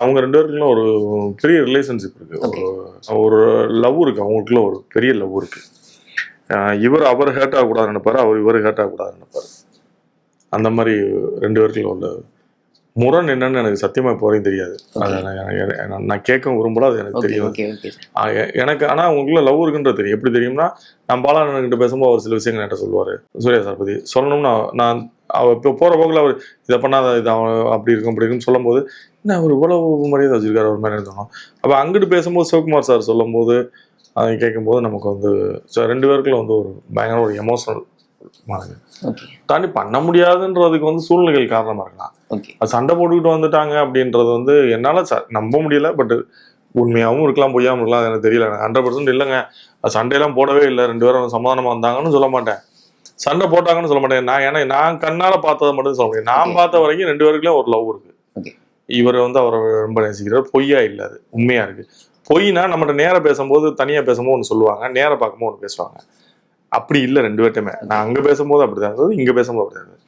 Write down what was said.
அவங்க 2 பேருக்குள்ள ஒரு பெரிய ரிலேஷன்ஷிப் இருக்கு. ஒரு லவ் இருக்கு. அவங்களுக்குள்ள ஒரு பெரிய லவ் இருக்கு. அவர் ஹேர்ட் ஆகக்கூடாதுன்னு நினைப்பாரு, இவர் ஹேர்ட் ஆகக்கூடாதுன்னு நினைப்பாரு. அந்த மாதிரி 2 பேருக்குள்ள உள்ள முரண் என்னன்னு எனக்கு சத்தியமா இப்போ வரையும் தெரியாது. நான் கேட்க விரும்பல, அது எனக்கு தெரியும். எனக்கு ஆனா அவங்களுக்குள்ள லவ் இருக்குன்றது தெரியும். எப்படி தெரியும்னா, நான் பாலானன்கிட்ட பேசும்போது அவர் சில விஷயங்கள் என்கிட்ட சொல்லுவாரு. சூர்யா சார் பத்தி சொல்லணும்னா, நான் இப்போ போற போக்குல அவர் இதை பண்ணாத, இது அவன் அப்படி இருக்கும் அப்படி இருக்குன்னு சொல்லும் போது, என்ன அவர் இவ்வளவு மரியாதை வச்சிருக்காரு ஒரு மாதிரி தோணும். அப்ப அங்கிட்டு பேசும்போது சிவகுமார் சார் சொல்லும் போது அதை கேட்கும்போது நமக்கு வந்து 2 பேருக்குள்ள வந்து ஒரு பயங்கர ஒரு எமோஷனல் தாண்டி பண்ண முடியாதுன்றதுக்கு வந்து சூழ்நிலைகள் காரணமா இருக்கலாம். அது சண்டை போட்டுக்கிட்டு வந்துட்டாங்க அப்படின்றது வந்து என்னால நம்ப முடியல. பட் உண்மையாகவும் இருக்கலாம், பொய்யாவும் இருக்கலாம், எனக்கு தெரியல. 100% இல்லைங்க, அது சண்டையெல்லாம் போடவே இல்லை, 2 பேரும் சமாதானமா வந்தாங்கன்னு சொல்ல மாட்டேன், சண்டை போட்டாங்கன்னு சொல்ல மாட்டேன். ஏன்னா நான் கண்ணால பார்த்ததை மட்டும் சொல்ல முடியும். நான் பார்த்த வரைக்கும் 2 பேருக்குள்ளே ஒரு லவ் இருக்கு. இவர் வந்து அவரை ரொம்ப நேசிக்கிறார். பொய்யா இல்லை, அது உண்மையா இருக்கு. பொய்னா நம்மகிட்ட நேரம் பேசும்போது, தனியா பேசும்போது ஒன்று சொல்லுவாங்க, நேரம் பார்க்கும்போது ஒன்று பேசுவாங்க. அப்படி இல்லை 2 பேர்ட்டுமே. நான் அங்க பேசும்போது அப்படிதான் இருந்தது, இங்க பேசும்போது அப்படிதான் இருந்தது.